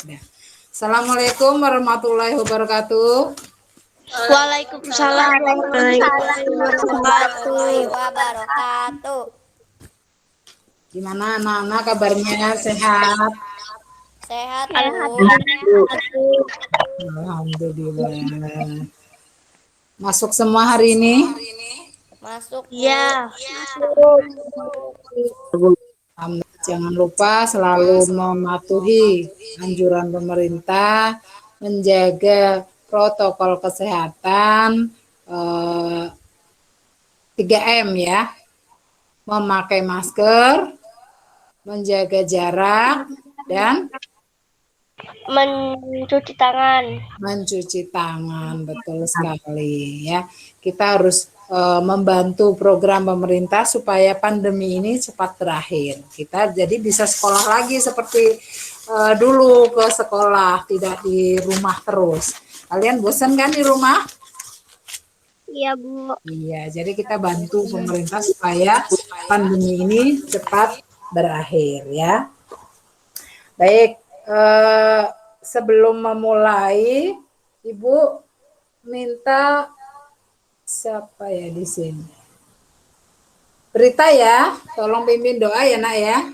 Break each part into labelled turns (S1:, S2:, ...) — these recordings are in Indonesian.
S1: Ya. Assalamualaikum warahmatullahi wabarakatuh.
S2: Waalaikumsalam warahmatullahi wabarakatuh.
S1: Gimana anak-anak kabarnya, sehat?
S2: Sehat,
S1: Alhamdulillah. Masuk semua hari ini?
S2: Masuk, ya.
S1: Jangan lupa selalu mematuhi anjuran pemerintah, menjaga protokol kesehatan 3M ya. Memakai masker, menjaga jarak, dan
S2: mencuci tangan.
S1: Mencuci tangan, betul sekali ya. Kita harus membantu program pemerintah supaya pandemi ini cepat berakhir. Kita jadi bisa sekolah lagi seperti dulu ke sekolah, tidak di rumah terus. Kalian bosan kan di rumah?
S2: Iya, Bu.
S1: Iya, jadi kita bantu pemerintah supaya pandemi ini cepat berakhir ya. Baik, sebelum memulai, Ibu minta siapa ya di sini? Berita ya, tolong pimpin doa ya nak ya.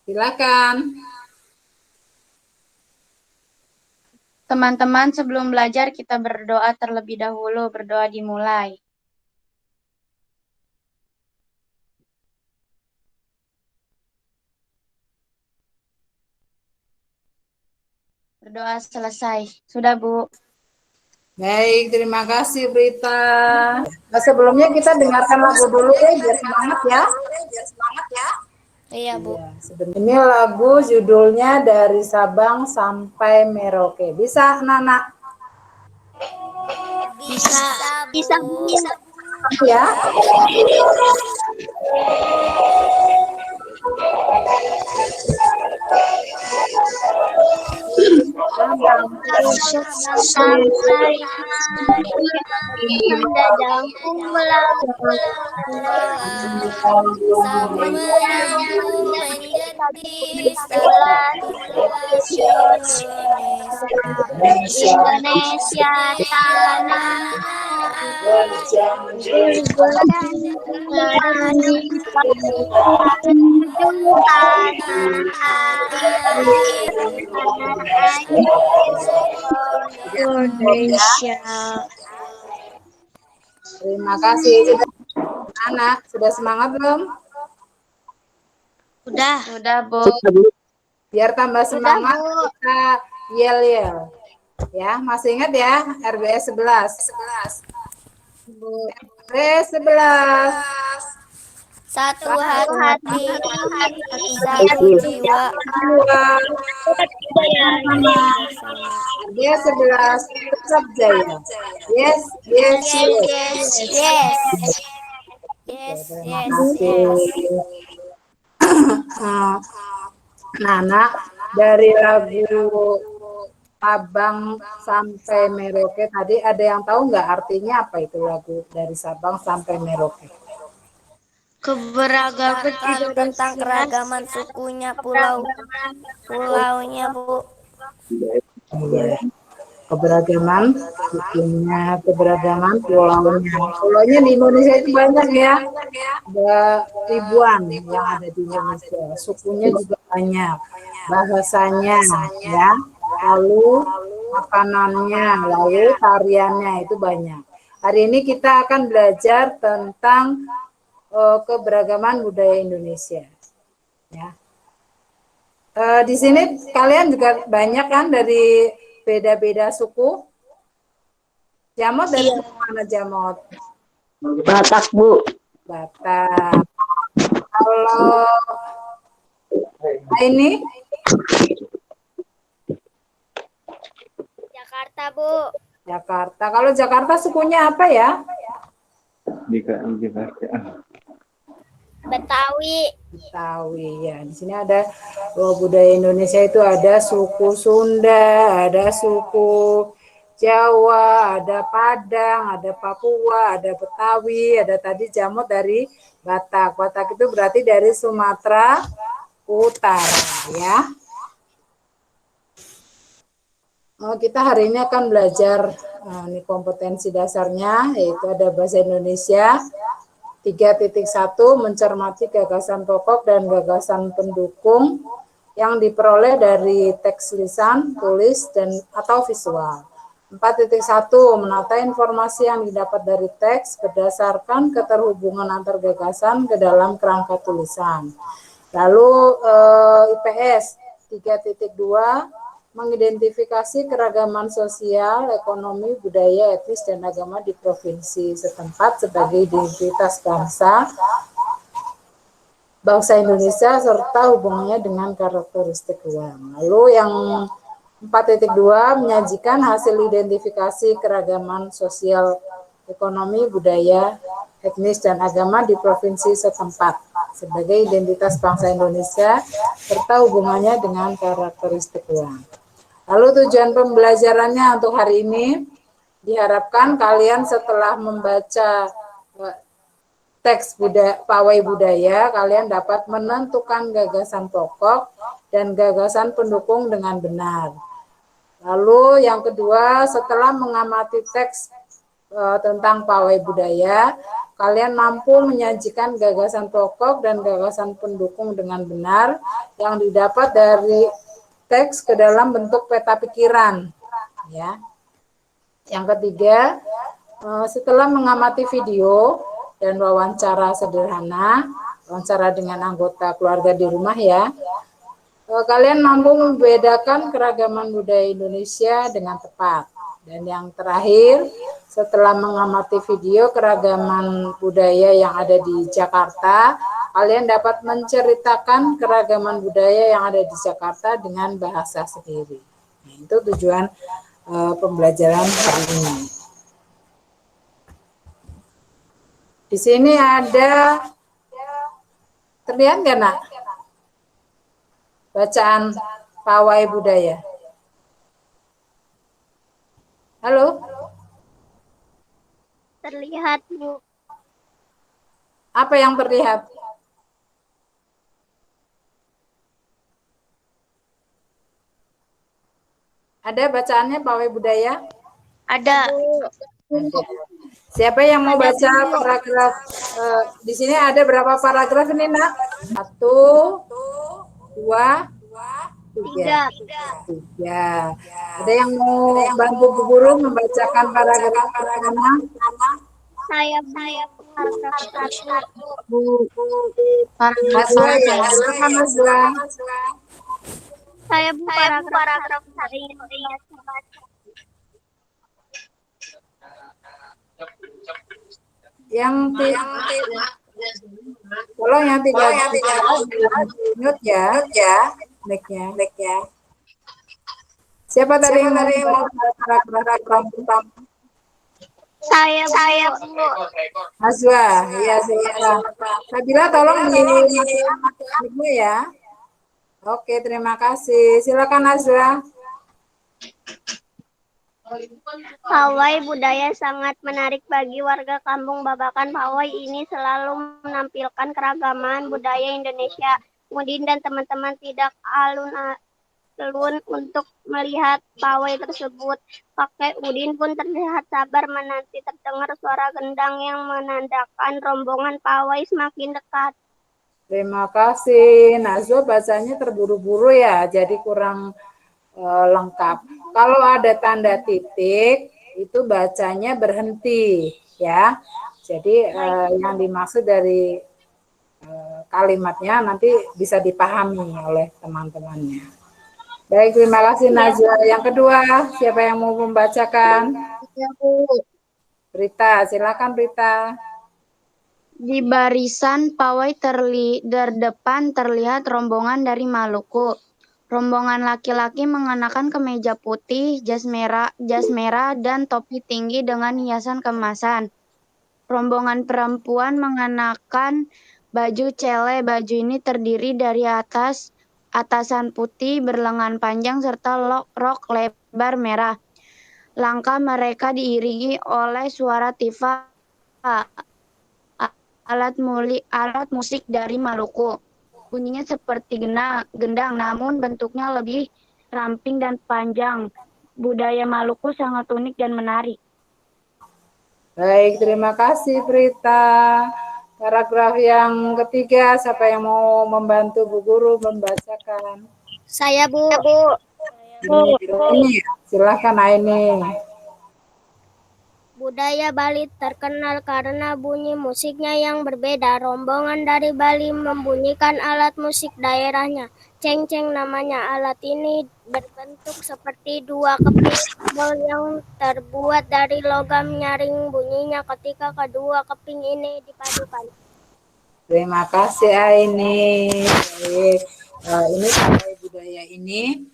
S1: Silakan.
S3: Teman-teman, sebelum belajar kita berdoa terlebih dahulu. Berdoa dimulai. Berdoa selesai. Sudah, Bu.
S1: Baik, terima kasih Berita. Nah, sebelumnya kita dengarkan lagu dulu ya, biar semangat ya.
S2: Iya, Bu.
S1: Ini lagu judulnya Dari Sabang Sampai Merauke. Bisa, Nana?
S2: Bisa, Bu.
S1: Ya.
S2: Sampai mendadak pulang, sampai menunggu menjadi satu Indonesia tanah Indonesia.
S1: Terima kasih. Anak, sudah semangat belum?
S3: Sudah, Bu.
S1: Biar tambah semangat kita yel-yel. Ya, masih ingat ya RBS 11? RBS 11.
S2: Satu hati, satu jiwa.
S1: RBS 11 tetap jaya. Yes, yes, yes. Terima kasih. Nana, dari lagu Sabang sampai Merauke tadi ada yang tahu nggak artinya apa itu lagu dari Sabang sampai Merauke?
S2: Keberagaman tentang keragaman sukunya, pulaunya, Bu.
S1: Iya. Keberagaman sukunya, keberagaman pulaunya. Pulaunya di Indonesia itu banyak ya. Ada ribuan yang ada di Indonesia. Sukunya juga banyak. Bahasanya ya. Lalu makanannya, lalu tariannya itu banyak. Hari ini kita akan belajar tentang keberagaman budaya Indonesia. Ya. Di sini kalian juga banyak kan dari beda-beda suku. Jamot dari mana Jamot?
S4: Batak, Bu.
S1: Batak. Kalau ini
S2: Jakarta, Bu.
S1: Jakarta. Kalau Jakarta sukunya apa ya?
S2: Betawi.
S1: Betawi ya. Di sini ada budaya Indonesia itu ada suku Sunda, ada suku Jawa, ada Padang, ada Papua, ada Betawi, ada tadi Jamot dari Batak. Batak itu berarti dari Sumatera Utara ya. Kita hari ini akan belajar ini kompetensi dasarnya, yaitu ada bahasa Indonesia 3.1 mencermati gagasan pokok dan gagasan pendukung yang diperoleh dari teks lisan, tulis, dan atau visual. 4.1 menata informasi yang didapat dari teks berdasarkan keterhubungan antar gagasan ke dalam kerangka tulisan. Lalu IPS 3.2 mengidentifikasi keragaman sosial, ekonomi, budaya, etnis, dan agama di provinsi setempat sebagai identitas bangsa Indonesia serta hubungannya dengan karakteristik ruang. Lalu yang 4.2 menyajikan hasil identifikasi keragaman sosial, ekonomi, budaya, etnis, dan agama di provinsi setempat sebagai identitas bangsa Indonesia serta hubungannya dengan karakteristik ruang. Lalu tujuan pembelajarannya untuk hari ini, diharapkan kalian setelah membaca teks pawai budaya, kalian dapat menentukan gagasan pokok dan gagasan pendukung dengan benar. Lalu yang kedua, setelah mengamati teks tentang pawai budaya, kalian mampu menyajikan gagasan pokok dan gagasan pendukung dengan benar yang didapat dari teks ke dalam bentuk peta pikiran. Ya. Yang ketiga, setelah mengamati video dan wawancara sederhana, wawancara dengan anggota keluarga di rumah ya, kalian mampu membedakan keragaman budaya Indonesia dengan tepat. Dan yang terakhir, setelah mengamati video keragaman budaya yang ada di Jakarta, kalian dapat menceritakan keragaman budaya yang ada di Jakarta dengan bahasa sendiri. Nah, itu tujuan pembelajaran hari ini. Di sini ada, terlihat nggak nak? Bacaan pawai budaya. Halo?
S2: Terlihat, Bu.
S1: Apa yang terlihat? Ada bacaannya pawai budaya?
S2: Ada.
S1: Ada. Siapa yang mau baca paragraf? Di sini ada berapa paragraf ini, nak? 1, 2, 3. Ada yang mau bantu Bu Guru membacakan paragraf pertama?
S2: Saya paragraf 1.
S1: Nazwa ya, silakan Nazwa.
S2: Saya paragraf
S1: Yang tolong yang tiga mute ya, mic-nya. Siapa tadi yang mau paragraf pertama?
S2: Saya Bu.
S1: Nazwa, iya silakan. Nabila tolong di mic-nya ya. Oke, terima kasih. Silakan Nazwa.
S2: Pawai budaya sangat menarik bagi warga kampung Babakan. Pawai ini selalu menampilkan keragaman budaya Indonesia. Udin dan teman-teman tidak alun-alun untuk melihat pawai tersebut. Kakek Udin pun terlihat sabar menanti terdengar suara gendang yang menandakan rombongan pawai semakin dekat.
S1: Terima kasih. Nazwa bacanya terburu-buru ya, jadi kurang lengkap. Kalau ada tanda titik, itu bacanya berhenti ya. Jadi yang dimaksud dari kalimatnya nanti bisa dipahami oleh teman-temannya. Baik, terima kasih Nazwa. Yang kedua, siapa yang mau membacakan? Rita, silakan Rita.
S3: Di barisan pawai terdepan terlihat rombongan dari Maluku. Rombongan laki-laki mengenakan kemeja putih, jas merah, dan topi tinggi dengan hiasan kemasan. Rombongan perempuan mengenakan baju cele. Baju ini terdiri dari atasan putih berlengan panjang serta rok lebar merah. Langkah mereka diiringi oleh suara tifa, alat musik dari Maluku. Bunyinya seperti gendang, namun bentuknya lebih ramping dan panjang. Budaya Maluku sangat unik dan menarik.
S1: Baik, terima kasih Prita. Paragraf yang ketiga, siapa yang mau membantu Bu Guru membacakan?
S2: Saya, Bu.
S1: Ini, silahkan Aini.
S2: Budaya Bali terkenal karena bunyi musiknya yang berbeda. Rombongan dari Bali membunyikan alat musik daerahnya. Ceng-ceng namanya. Alat ini berbentuk seperti dua keping tebal yang terbuat dari logam nyaring. Bunyinya ketika kedua keping ini dipadukan.
S1: Terima kasih Aini. Baik. Ini pawai budaya ini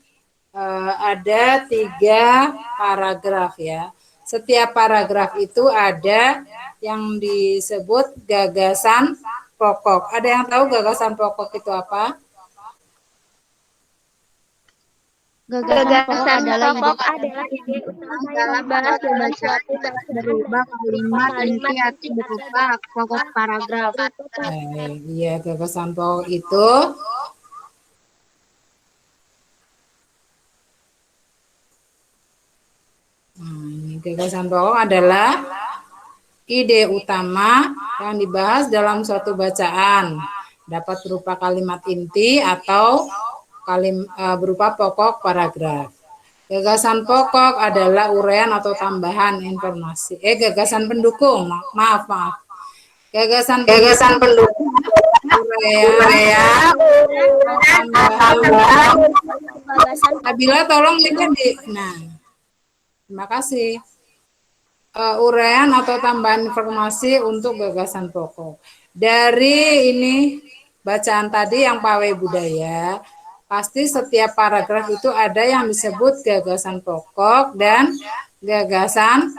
S1: ada 3 paragraf ya. Setiap paragraf itu ada yang disebut gagasan pokok. Ada yang tahu gagasan pokok itu apa?
S3: Gagasan pokok adalah ide utama yang dibahas dalam suatu bacaan berupa kalimat inti atau berupa pokok paragraf.
S1: Iya, gagasan pokok itu gagasan pokok adalah ide utama yang dibahas dalam suatu bacaan. Dapat berupa kalimat inti atau berupa pokok paragraf. Gagasan pokok adalah uraian atau tambahan informasi. Gagasan pendukung. Maaf. Gagasan pendukung. Uraian. Tambahan. Nabila tolong di. Nah, terima kasih. Uraian atau tambahan informasi untuk gagasan pokok. Dari ini bacaan tadi yang pawai budaya, pasti setiap paragraf itu ada yang disebut gagasan pokok dan gagasan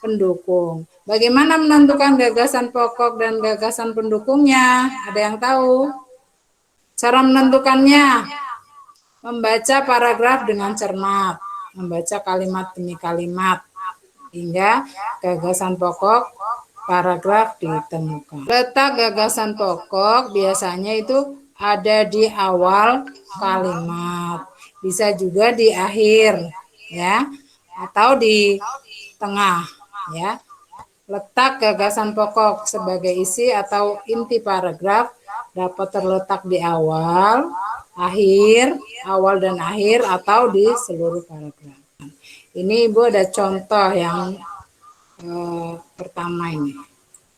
S1: pendukung. Bagaimana menentukan gagasan pokok dan gagasan pendukungnya? Ada yang tahu? Cara menentukannya, membaca paragraf dengan cermat, membaca kalimat demi kalimat, hingga gagasan pokok paragraf ditemukan. Letak gagasan pokok biasanya itu ada di awal kalimat, bisa juga di akhir, ya, atau di tengah, ya. Letak gagasan pokok sebagai isi atau inti paragraf dapat terletak di awal, akhir, awal dan akhir, atau di seluruh paragraf. Ini Ibu ada contoh yang pertama ini.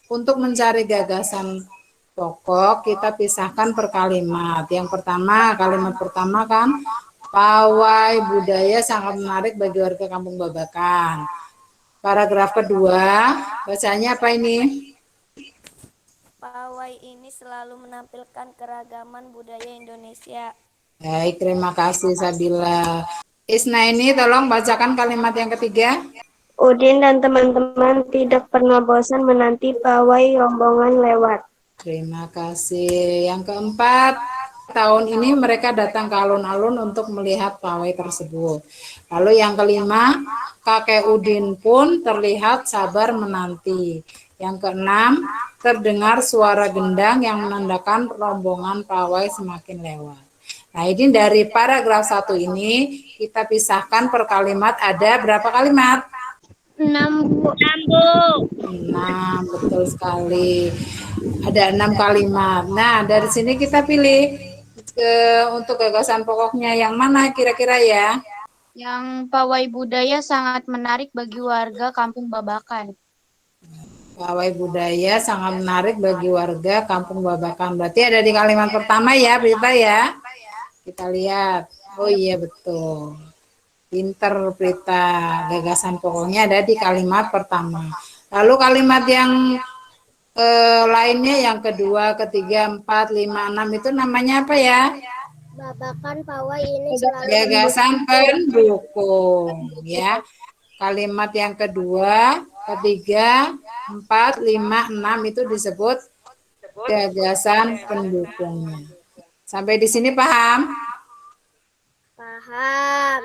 S1: Untuk mencari gagasan pokok, kita pisahkan per kalimat. Yang pertama, kalimat pertama kan, pawai budaya sangat menarik bagi warga Kampung Babakan. Paragraf kedua, bacanya apa ini?
S5: Pawai ini selalu menampilkan keragaman budaya Indonesia.
S1: Baik, terima kasih Sabila. Isna ini tolong bacakan kalimat yang ketiga.
S2: Udin dan teman-teman tidak pernah bosan menanti pawai rombongan lewat.
S1: Terima kasih. Yang keempat, tahun ini mereka datang ke alun-alun untuk melihat pawai tersebut. Lalu yang kelima, kakek Udin pun terlihat sabar menanti. Yang keenam, terdengar suara gendang yang menandakan rombongan pawai semakin lewat. Nah, ini dari paragraf 1 ini kita pisahkan per kalimat. Ada berapa kalimat?
S2: 6, Bu.
S1: 6, betul sekali. Ada 6 kalimat. Nah, dari sini kita pilih untuk gagasan pokoknya yang mana kira-kira ya?
S3: Yang pawai budaya sangat menarik bagi warga Kampung Babakan.
S1: Pawai budaya sangat menarik bagi warga Kampung Babakan. Berarti ada di kalimat pertama ya, Prita ya? Kita lihat. Oh iya, betul. Pinter Prita, gagasan pokoknya ada di kalimat pertama. Lalu kalimat yang lainnya yang kedua, ketiga, 4, 5, 6 itu namanya apa ya?
S2: Babakan pawai ini selalu
S1: Gagasan pendukung, ya. Kalimat yang kedua, ketiga, 4, 5, 6 itu disebut gagasan pendukungnya. Sampai di sini paham?
S2: Paham.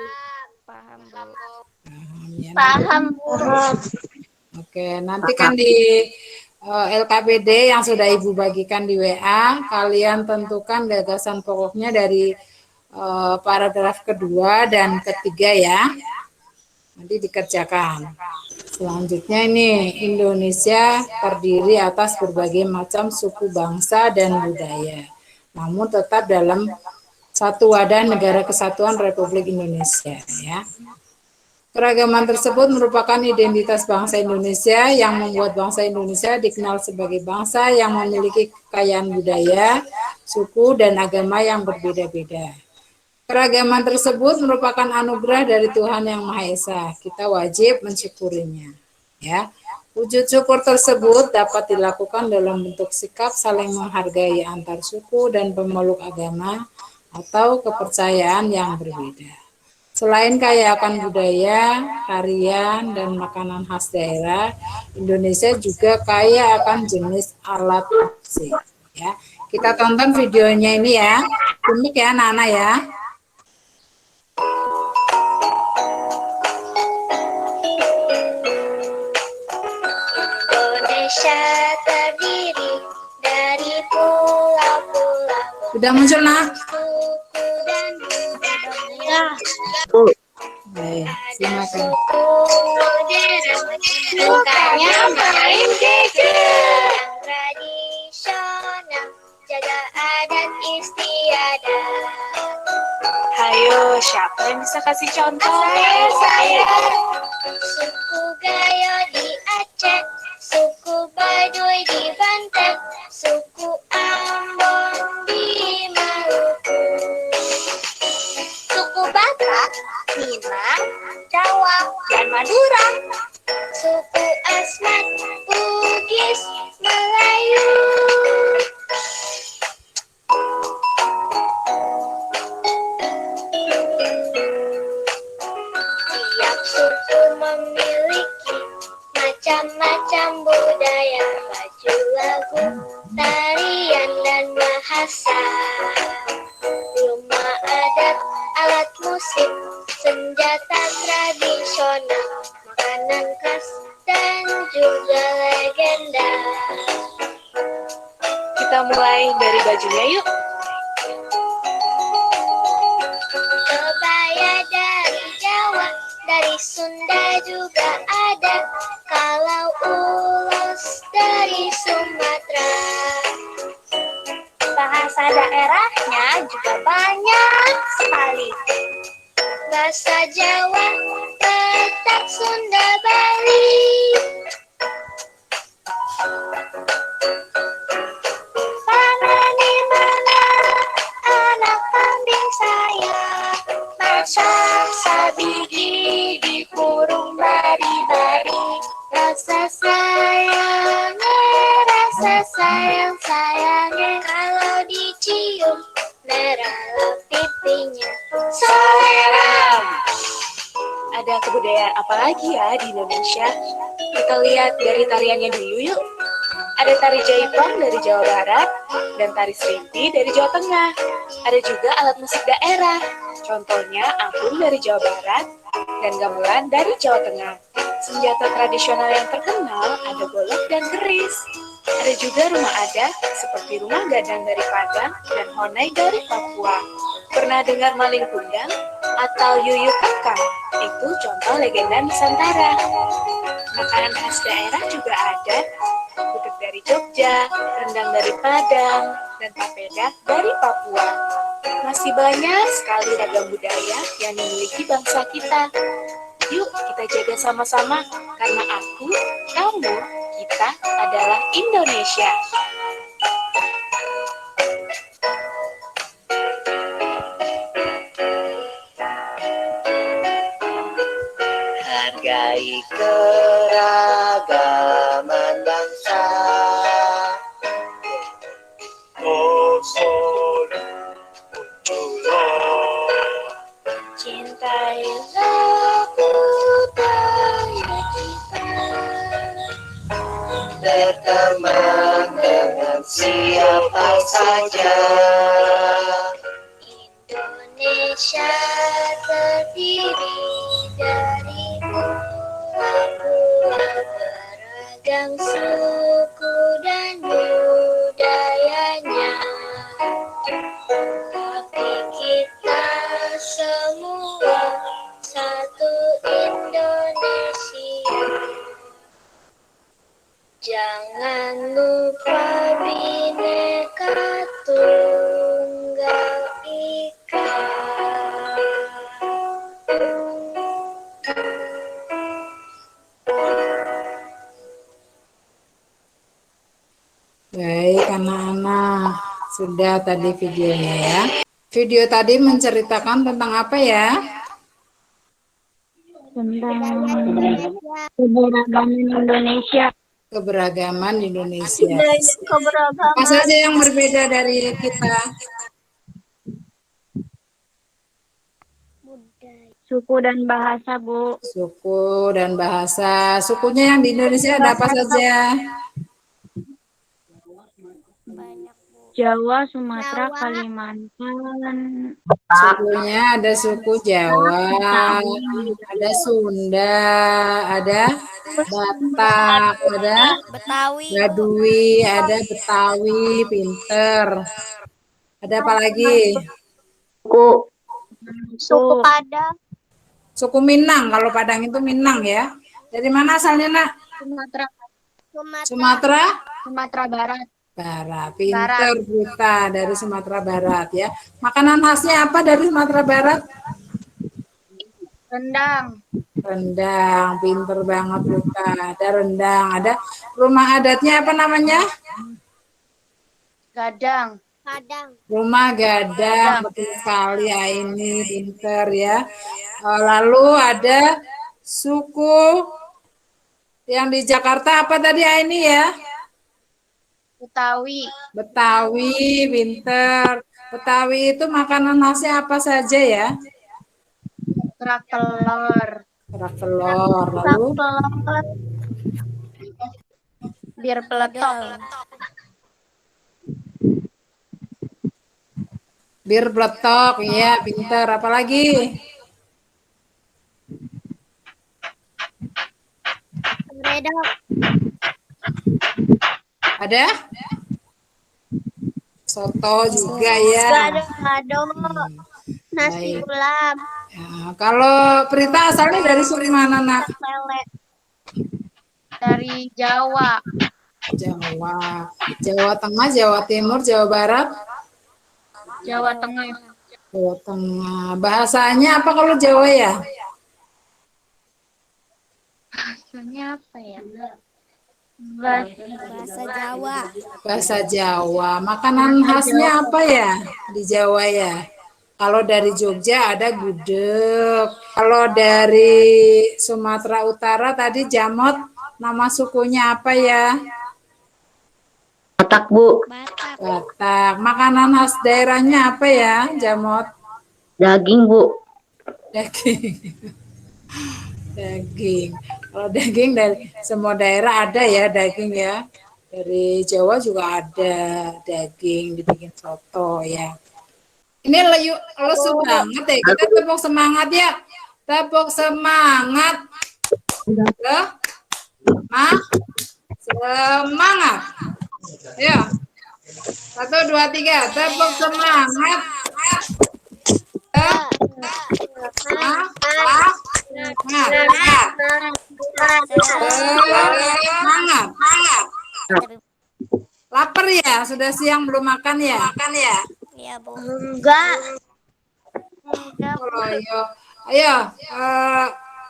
S5: Paham, Bu.
S1: Ya.
S2: Paham, Bu.
S1: Oke, nanti kan di LKPD yang sudah Ibu bagikan di WA. Kalian tentukan gagasan pokoknya dari paragraf kedua dan ketiga ya. Nanti dikerjakan. Selanjutnya ini, Indonesia terdiri atas berbagai macam suku bangsa dan budaya, namun tetap dalam satu wadah Negara Kesatuan Republik Indonesia ya. Keragaman tersebut merupakan identitas bangsa Indonesia yang membuat bangsa Indonesia dikenal sebagai bangsa yang memiliki kekayaan budaya, suku, dan agama yang berbeda-beda. Keragaman tersebut merupakan anugerah dari Tuhan Yang Maha Esa. Kita wajib mensyukurinya. Ya, wujud syukur tersebut dapat dilakukan dalam bentuk sikap saling menghargai antar suku dan pemeluk agama atau kepercayaan yang berbeda. Selain kaya akan budaya, tarian, dan makanan khas daerah, Indonesia juga kaya akan jenis alat musik. Ya, kita tonton videonya ini ya. Unik ya, anak-anak ya.
S2: Indonesia terdiri dari pulau-pulau.
S1: Sudah muncul, Nak?
S2: Suku dan budaya.
S1: Baik, silakan.
S2: Suku modern, sukanya main gadget. Tradisional, jaga adat istiadat.
S6: Hayo, siapa yang bisa kasih contoh?
S2: Saya. Suku Gayo di Aceh, suku Baduy di Banten, suku Ambon di Maluku, suku Batak, Minang, Jawa, dan Madura, suku Asmat, Bugis, Melayu. Tiap suku memiliki macam-macam budaya, baju, lagu, tarian, dan bahasa. Rumah adat, alat musik, senjata tradisional, makanan khas, dan juga legenda.
S6: Kita mulai dari bajunya yuk.
S2: Kebaya dari Jawa, dari Sunda juga ada. Kalau ulos dari Sumatera. Bahasa daerahnya juga banyak sekali. Bahasa Jawa, Batak, Sunda, Bali. Mana di mana anak kambing saya, masak sabigi dikurung bari-bari. Rasa sayangnya kalau dicium merah pipinya. Selera.
S6: Ada kebudayaan apa lagi ya di Indonesia? Kita lihat dari tariannya dulu yuk. Ada tari Jaipong dari Jawa Barat dan tari Serimpi dari Jawa Tengah. Ada juga alat musik daerah. Contohnya angklung dari Jawa Barat dan gamelan dari Jawa Tengah. Senjata tradisional yang terkenal ada golok dan keris. Ada juga rumah adat seperti rumah gadang dari Padang dan honai dari Papua. Pernah dengar maling kundang atau yuyut kakang? Itu contoh legenda Nusantara. Makanan khas daerah juga ada, gudeg dari Jogja, rendang dari Padang, dan papeda dari Papua. Masih banyak sekali ragam budaya yang dimiliki bangsa kita. Yuk kita jaga sama-sama, karena aku, kamu, kita adalah Indonesia.
S7: Hargai keragaman bangsa. Oh, sorry, muncullah.
S2: Cintailah budaya kita.
S7: Berteman dengan siapa saja.
S2: Indonesia terdiri dari pulau-pulau beragam.
S8: beragam suku dan budayanya, tapi kita semua satu Indonesia. Jangan lupa Bhinneka Tunggal Ika.
S1: Baik, anak-anak. Sudah tadi videonya ya. Video tadi menceritakan tentang apa ya?
S3: Tentang keberagaman Indonesia.
S1: Keberagaman Indonesia.
S2: Keberagaman.
S1: Apa saja yang berbeda dari kita?
S3: Suku dan bahasa, Bu.
S1: Suku dan bahasa. Sukunya yang di Indonesia ada apa saja?
S5: Banyak, Bu.
S3: Jawa, Sumatera, Kalimantan.
S1: Sukunya ada suku Jawa, ada Sunda, ada Batak, ada
S5: Betawi, Bu.
S1: Baduy, ada Betawi, pinter. Ada apa lagi?
S2: Suku Padang.
S1: Suku Minang, kalau Padang itu Minang ya. Dari mana asalnya, Nak?
S3: Sumatera.
S1: Sumatera
S3: Sumatera Barat.
S1: Barat. Pinter kita dari Sumatera Barat ya. Makanan khasnya apa dari Sumatera Barat?
S3: Rendang.
S1: Rendang, pinter banget Luka. Ada rendang, ada rumah adatnya apa namanya?
S3: Gadang.
S2: Padang.
S1: Rumah gadang, betul sekali ya ini, pinter ya. Lalu ada suku yang di Jakarta apa tadi ya ini ya?
S3: Betawi.
S1: Betawi, pinter. Betawi itu makanan khasnya apa saja ya?
S3: Kerak telur.
S1: Kerak telur, lalu
S3: Bir peletok.
S1: bir peletok, ya pinter. Apalagi?
S2: Redok.
S1: Ada? Soto juga ya.
S2: Gado-gado. Nasi
S1: Baik.
S2: ulam.
S1: Ya, kalau Prita asalnya dari suku mana, Nak?
S2: Lele.
S3: Dari Jawa.
S1: Jawa. Jawa Tengah, Jawa Timur, Jawa Barat?
S3: Jawa Tengah.
S1: Jawa Tengah. Bahasanya apa kalau Jawa ya?
S3: Bahasanya apa ya?
S5: Bahasa Jawa.
S1: Bahasa Jawa. Makanan khasnya apa ya di Jawa ya? Kalau dari Jogja ada gudeg. Kalau dari Sumatera Utara tadi jamot, nama sukunya apa ya?
S4: Batak, Bu.
S5: Batak.
S1: Batak. Makanan khas daerahnya apa ya, jamot?
S4: Daging, Bu.
S1: Daging. Daging. Kalau daging dari semua daerah ada ya daging ya. Dari Jawa juga ada daging dibikin soto ya. Ini lesu banget ya. Kita tepuk semangat ya. Tepuk semangat. Loh. Semangat. Ya. 1, 2, 3. Tepuk semangat. Semangat. Lapar ya? Sudah siang belum makan ya?
S5: Iya, Bu.
S2: Enggak.
S1: Ayo,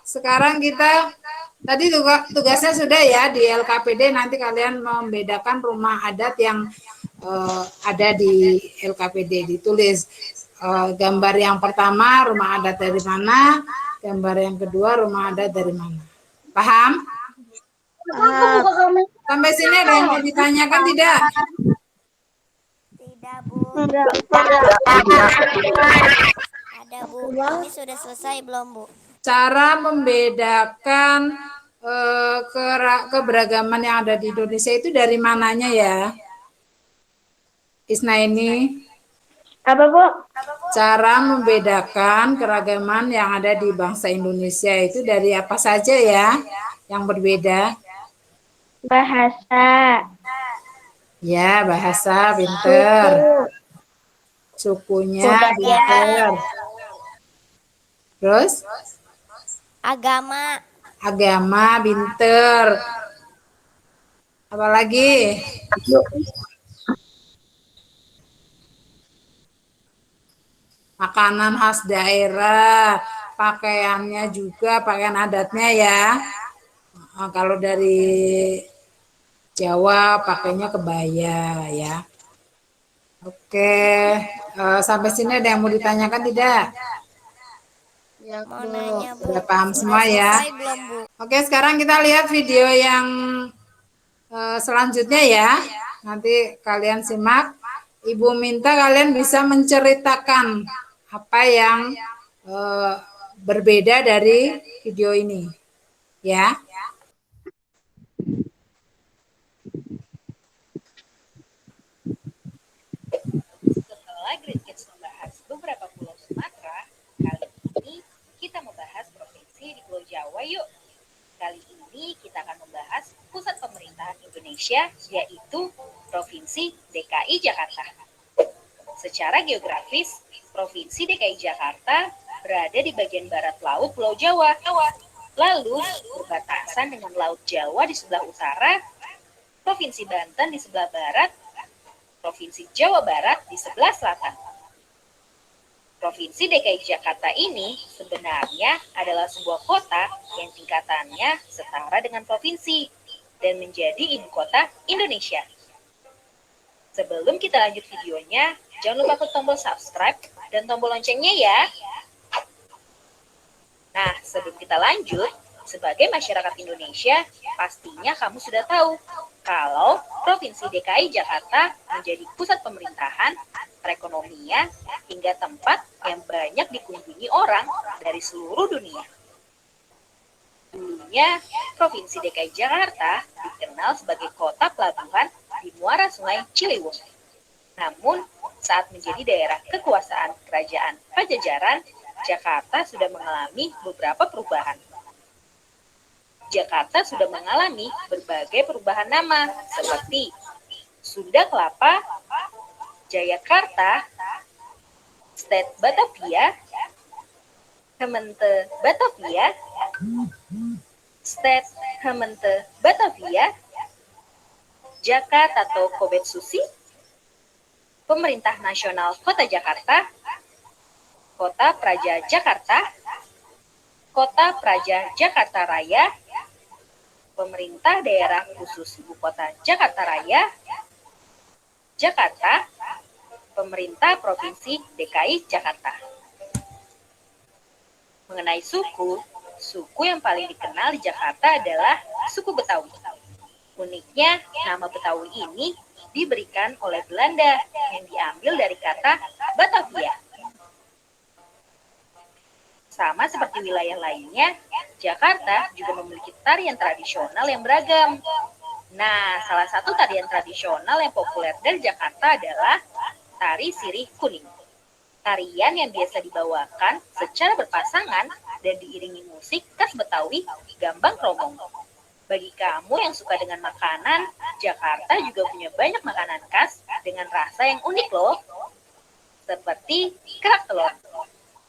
S1: sekarang kita tadi tugasnya sudah ya di LKPD, nanti kalian membedakan rumah adat yang ada di LKPD, ditulis gambar yang pertama rumah adat dari mana, gambar yang kedua rumah adat dari mana. Paham? Sampai sini ada yang mau ditanyakan tidak?
S5: Tidak, Bu. Ada, Bu. Ini sudah selesai belum, Bu?
S1: Cara membedakan keberagaman yang ada di Indonesia itu dari mananya ya? Isna ini
S3: Apa, Bu?
S1: cara membedakan keragaman yang ada di bangsa Indonesia itu dari apa saja ya yang berbeda?
S2: Bahasa.
S1: Ya, bahasa, pinter. Sukunya, pinter. Terus?
S5: Agama.
S1: Agama, pinter. Apalagi? Makanan khas daerah, pakaiannya juga, pakaian adatnya ya. Kalau dari Jawa pakainya kebaya ya. Oke, sampai sini ada yang mau ditanyakan tidak?
S3: Ya,
S5: Mau
S3: Bu.
S5: nanya, Bu.
S1: Sudah paham
S5: Sudah
S1: semua ya?
S5: selesai belum, Bu?
S1: Oke, sekarang kita lihat video yang selanjutnya ya. Nanti kalian simak. Ibu minta kalian bisa menceritakan apa yang berbeda dari video ini. Ya.
S9: Setelah Great Kids membahas beberapa pulau Sumatera, kali ini kita membahas provinsi di Pulau Jawa yuk. Kali ini kita akan membahas pusat pemerintahan Indonesia, yaitu Provinsi DKI Jakarta. Secara geografis, Provinsi DKI Jakarta berada di bagian barat laut Pulau Jawa, lalu berbatasan dengan Laut Jawa di sebelah utara, Provinsi Banten di sebelah barat, Provinsi Jawa Barat di sebelah selatan. Provinsi DKI Jakarta ini sebenarnya adalah sebuah kota yang tingkatannya setara dengan provinsi dan menjadi ibu kota Indonesia. Sebelum kita lanjut videonya, jangan lupa klik tombol subscribe dan tombol loncengnya ya. Nah, sebelum kita lanjut, sebagai masyarakat Indonesia, pastinya kamu sudah tahu kalau Provinsi DKI Jakarta menjadi pusat pemerintahan, perekonomian, hingga tempat yang banyak dikunjungi orang dari seluruh dunia. Dulunya, Provinsi DKI Jakarta dikenal sebagai kota pelabuhan di muara sungai Ciliwung. Namun, saat menjadi daerah kekuasaan Kerajaan Pajajaran, Jakarta sudah mengalami beberapa perubahan. Jakarta sudah mengalami berbagai perubahan nama seperti Sunda Kelapa, Jayakarta, State Batavia, Hemente Batavia, State Hemente Batavia, Jakarta atau Kobetsusi, Pemerintah Nasional Kota Jakarta, Kota Praja Jakarta, Kota Praja Jakarta Raya, Pemerintah Daerah Khusus Ibu Kota Jakarta Raya, Jakarta, Pemerintah Provinsi DKI Jakarta. Mengenai suku, suku yang paling dikenal di Jakarta adalah suku Betawi. Uniknya, nama Betawi ini diberikan oleh Belanda yang diambil dari kata Batavia. Sama seperti wilayah lainnya, Jakarta juga memiliki tarian tradisional yang beragam. Nah, salah satu tarian tradisional yang populer dari Jakarta adalah tari sirih kuning. Tarian yang biasa dibawakan secara berpasangan dan diiringi musik khas Betawi, gambang kromong. Bagi kamu yang suka dengan makanan, Jakarta juga punya banyak makanan khas dengan rasa yang unik loh. Seperti kerak telur.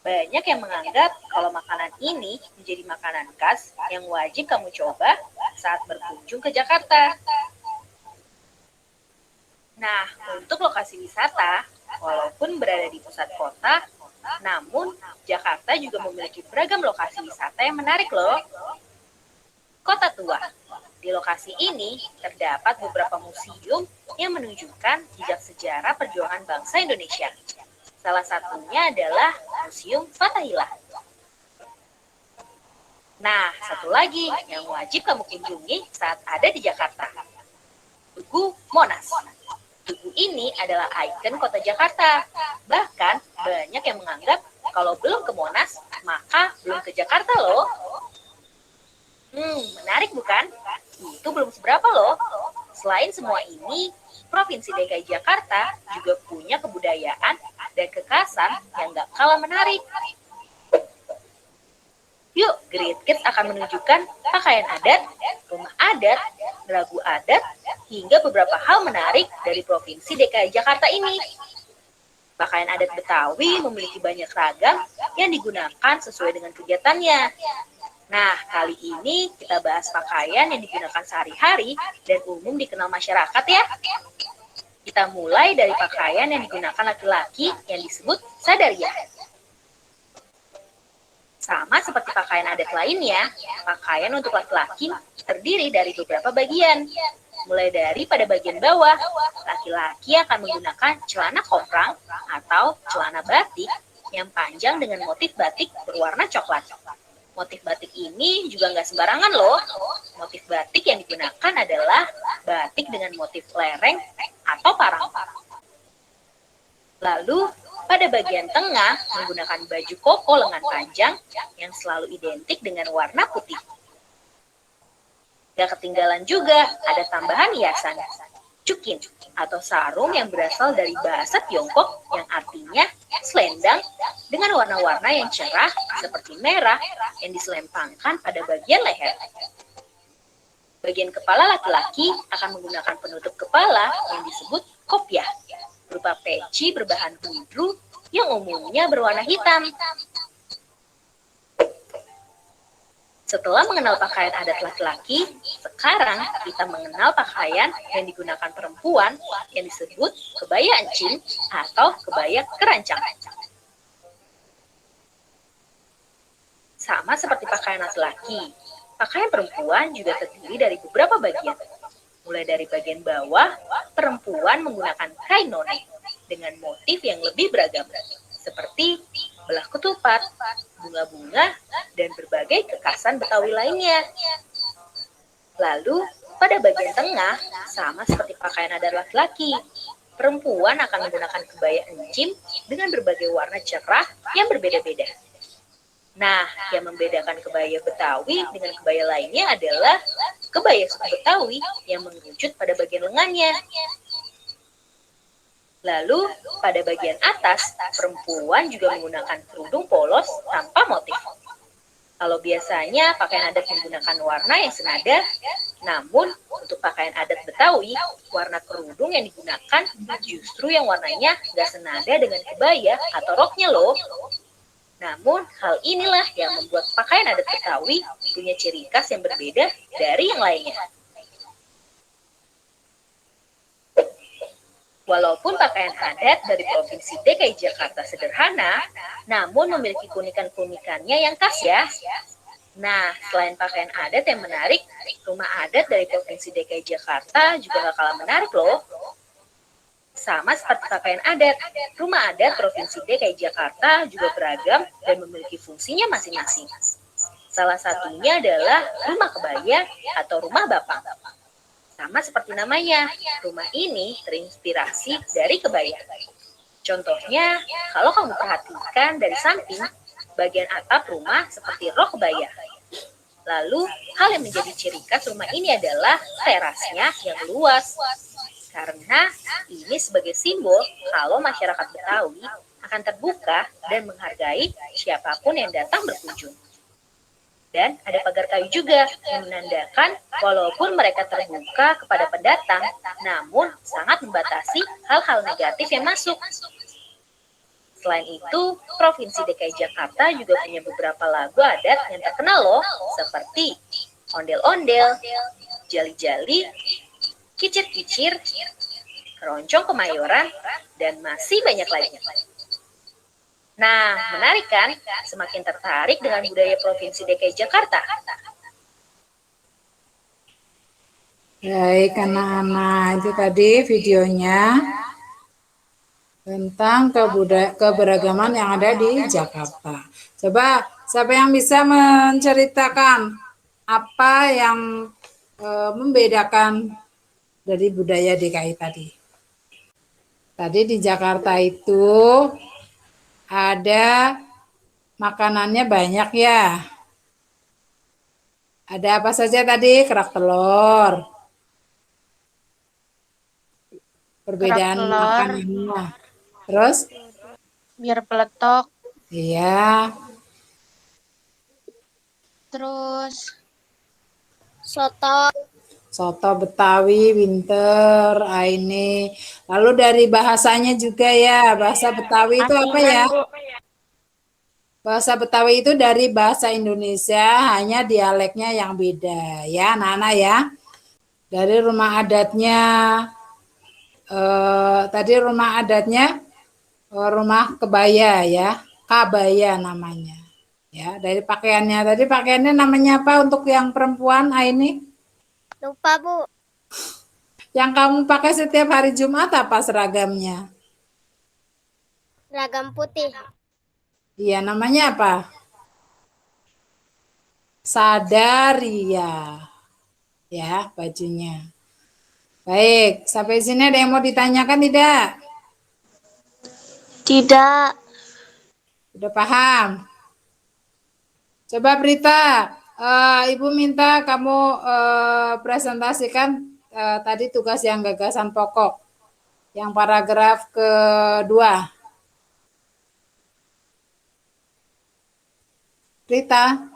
S9: Banyak yang menganggap kalau makanan ini menjadi makanan khas yang wajib kamu coba saat berkunjung ke Jakarta. Nah, untuk lokasi wisata, walaupun berada di pusat kota, namun Jakarta juga memiliki beragam lokasi wisata yang menarik loh. Kota Tua. Di lokasi ini terdapat beberapa museum yang menunjukkan jejak sejarah perjuangan bangsa Indonesia. Salah satunya adalah Museum Fathahillah. Nah, satu lagi yang wajib kamu kunjungi saat ada di Jakarta. Tugu Monas. Tugu ini adalah ikon kota Jakarta. Bahkan banyak yang menganggap kalau belum ke Monas, maka belum ke Jakarta loh. Menarik bukan? Itu belum seberapa loh. Selain semua ini, Provinsi DKI Jakarta juga punya kebudayaan dan kekhasan yang gak kalah menarik. Yuk, Great Kids akan menunjukkan pakaian adat, rumah adat, lagu adat, hingga beberapa hal menarik dari Provinsi DKI Jakarta ini. Pakaian adat Betawi memiliki banyak ragam yang digunakan sesuai dengan kegiatannya. Nah, kali ini kita bahas pakaian yang digunakan sehari-hari dan umum dikenal masyarakat ya. Kita mulai dari pakaian yang digunakan laki-laki yang disebut sadaria. Sama seperti pakaian adat lainnya, pakaian untuk laki-laki terdiri dari beberapa bagian. Mulai dari pada bagian bawah, laki-laki akan menggunakan celana komprang atau celana batik yang panjang dengan motif batik berwarna coklat. Motif batik ini juga nggak sembarangan loh. Motif batik yang digunakan adalah batik dengan motif lereng atau parang. Lalu, pada bagian tengah menggunakan baju koko lengan panjang yang selalu identik dengan warna putih. Gak ketinggalan juga ada tambahan hiasan, cukin atau sarung yang berasal dari bahasa Tiongkok yang artinya selendang dengan warna-warna yang cerah seperti merah yang diselempangkan pada bagian leher. Bagian kepala laki-laki akan menggunakan penutup kepala yang disebut kopiah, berupa peci berbahan hudru yang umumnya berwarna hitam. Setelah mengenal pakaian adat laki-laki, sekarang kita mengenal pakaian yang digunakan perempuan yang disebut kebaya encim atau kebaya kerancang. Sama seperti pakaian laki-laki, pakaian perempuan juga terdiri dari beberapa bagian. Mulai dari bagian bawah, perempuan menggunakan kain nonek dengan motif yang lebih beragam, seperti belah ketupat, bunga-bunga, dan berbagai kekhasan Betawi lainnya. Lalu, pada bagian tengah, sama seperti pakaian adat laki-laki, perempuan akan menggunakan kebaya encim dengan berbagai warna cerah yang berbeda-beda. Nah, yang membedakan kebaya Betawi dengan kebaya lainnya adalah kebaya suku Betawi yang mengerucut pada bagian lengannya. Lalu, pada bagian atas, perempuan juga menggunakan kerudung polos tanpa motif. Kalau biasanya pakaian adat menggunakan warna yang senada, namun untuk pakaian adat Betawi, warna kerudung yang digunakan justru yang warnanya nggak senada dengan kebaya atau roknya loh. Namun, hal inilah yang membuat pakaian adat Betawi punya ciri khas yang berbeda dari yang lainnya. Walaupun pakaian adat dari Provinsi DKI Jakarta sederhana, namun memiliki keunikan-keunikannya yang khas ya. Nah, selain pakaian adat yang menarik, rumah adat dari Provinsi DKI Jakarta juga gak kalah menarik loh. Sama seperti pakaian adat, rumah adat Provinsi DKI Jakarta juga beragam dan memiliki fungsinya masing-masing. Salah satunya adalah rumah kebaya atau rumah bapang. Sama seperti namanya, rumah ini terinspirasi dari kebaya. Contohnya, kalau kamu perhatikan dari samping, bagian atap rumah seperti rok kebaya. Lalu, hal yang menjadi ciri khas rumah ini adalah terasnya yang luas. Karena ini sebagai simbol kalau masyarakat Betawi akan terbuka dan menghargai siapapun yang datang berkunjung. Dan ada pagar kayu juga yang menandakan walaupun mereka terbuka kepada pendatang, namun sangat membatasi hal-hal negatif yang masuk. Selain itu, Provinsi DKI Jakarta juga punya beberapa lagu adat yang terkenal loh, seperti ondel-ondel, jali-jali, kicir-kicir, keroncong Kemayoran, dan masih banyak lainnya. Nah, menarik kan? Semakin tertarik dengan budaya Provinsi DKI Jakarta.
S1: Baik, anak-anak, itu tadi videonya tentang keberagaman yang ada di Jakarta. Coba, siapa yang bisa menceritakan apa yang membedakan dari budaya DKI tadi? Tadi di Jakarta itu ada makanannya banyak ya. Ada apa saja tadi? Kerak telur. Perbedaan
S3: Kerak telur.
S1: makanannya. Terus?
S3: Biar peletok.
S1: Iya.
S3: Terus
S2: Soto.
S1: Soto Betawi, pinter, Aini. Lalu dari bahasanya juga ya, bahasa Betawi itu apa ya? Bahasa Betawi itu dari bahasa Indonesia, hanya dialeknya yang beda ya, Nana ya. Dari rumah adatnya, tadi rumah adatnya rumah kebaya ya, kabaya namanya. Ya, dari pakaiannya. Tadi pakaiannya namanya apa untuk yang perempuan, Aini?
S2: Lupa, Bu.
S1: Yang kamu pakai setiap hari Jumat apa seragamnya?
S2: Seragam putih.
S1: Iya, namanya apa? Sadaria. Ya, bajunya. Baik, sampai sini ada yang mau ditanyakan tidak?
S2: Tidak.
S1: Udah paham? Coba Prita, Ibu minta kamu presentasikan tadi tugas yang gagasan pokok, yang paragraf kedua. Prita.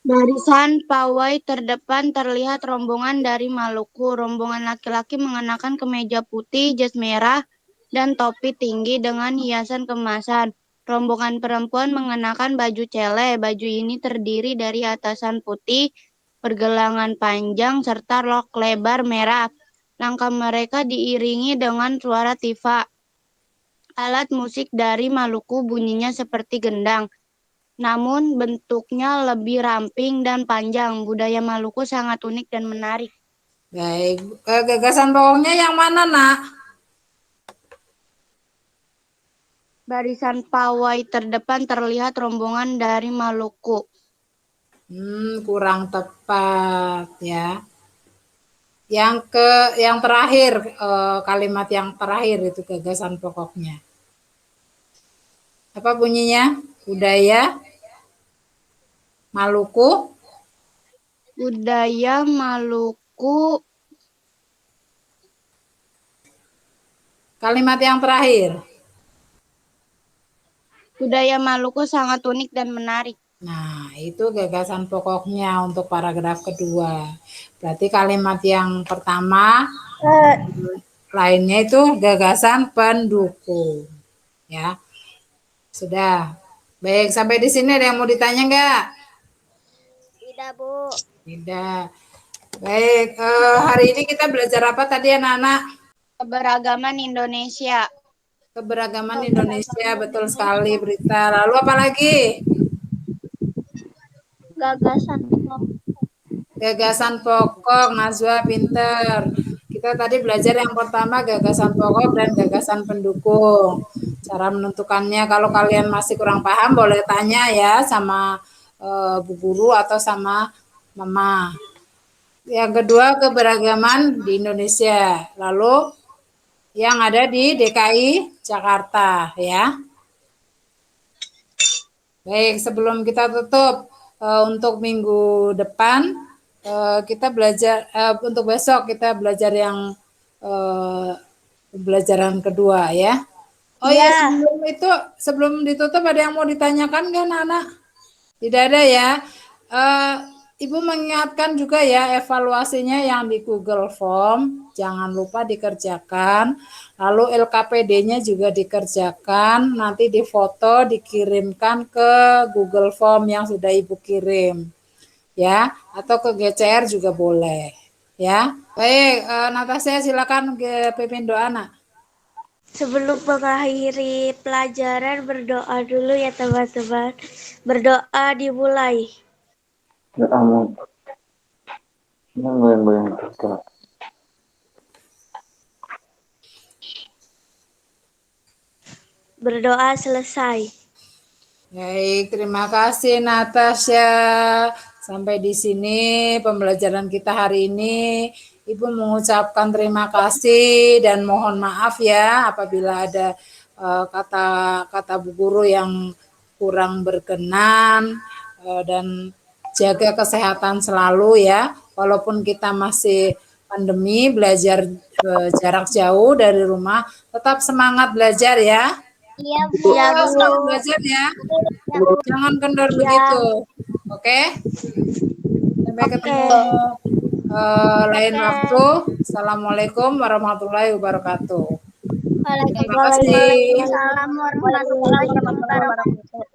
S3: barisan pawai terdepan terlihat rombongan dari Maluku. Rombongan laki-laki mengenakan kemeja putih, jas merah, dan topi tinggi dengan hiasan kemasan. Rombongan perempuan mengenakan baju cele. Baju ini terdiri dari atasan putih, pergelangan panjang, serta rok lebar merah. Langkah mereka diiringi dengan suara tifa. Alat musik dari Maluku bunyinya seperti gendang, namun bentuknya lebih ramping dan panjang. Budaya Maluku sangat unik dan menarik.
S1: Baik, gagasan pokoknya yang mana, Nak?
S3: Barisan pawai terdepan terlihat rombongan dari Maluku.
S1: Kurang tepat ya. Yang terakhir, kalimat yang terakhir itu gagasan pokoknya. Apa bunyinya? Budaya Maluku.
S3: Budaya Maluku.
S1: Kalimat yang terakhir.
S3: Budaya Maluku sangat unik dan menarik.
S1: Nah, itu gagasan pokoknya untuk paragraf kedua. Berarti kalimat yang pertama, lainnya itu gagasan pendukung. Ya, sudah. Baik, sampai di sini ada yang mau ditanya enggak?
S2: Tidak, Bu.
S1: Tidak. Baik, hari ini kita belajar apa tadi anak-anak?
S3: Keberagaman Indonesia.
S1: Keberagaman Indonesia, betul sekali Berita. Lalu apa lagi? Gagasan pokok, Najwa pinter. Kita tadi belajar yang pertama gagasan pokok dan gagasan pendukung. Cara menentukannya, kalau kalian masih kurang paham boleh tanya ya sama Bu Guru atau sama Mama. Yang kedua keberagaman di Indonesia. Lalu yang ada di DKI Jakarta ya. Baik, sebelum kita tutup untuk minggu depan kita belajar untuk besok kita belajar yang pembelajaran kedua ya. Oh ya, sebelum ditutup ada yang mau ditanyakan kan anak? Tidak ada ya. Ibu mengingatkan juga ya evaluasinya yang di Google Form, jangan lupa dikerjakan. Lalu LKPD-nya juga dikerjakan, nanti difoto, dikirimkan ke Google Form yang sudah Ibu kirim. Ya, atau ke GCR juga boleh. Ya, baik, Natasha silakan pimpin doa, Nak.
S8: Sebelum mengakhiri pelajaran berdoa dulu ya teman-teman. Berdoa dimulai.
S7: Ya ampun. Ini goyang-goyang terus.
S8: Berdoa selesai.
S1: Baik, terima kasih Natasha. Sampai di sini pembelajaran kita hari ini. Ibu mengucapkan terima kasih dan mohon maaf ya apabila ada kata-kata Bu Guru yang kurang berkenan dan jaga kesehatan selalu ya. Walaupun kita masih pandemi, belajar jarak jauh dari rumah, tetap semangat belajar ya.
S2: Iya, Bu.
S1: Selalu belajar ya. Jangan kendor begitu. Oke? Sampai ketemu lain
S2: Oke.
S1: waktu. Assalamualaikum warahmatullahi wabarakatuh. Terima
S2: Waalaikumsalam
S1: kasih.
S2: warahmatullahi wabarakatuh.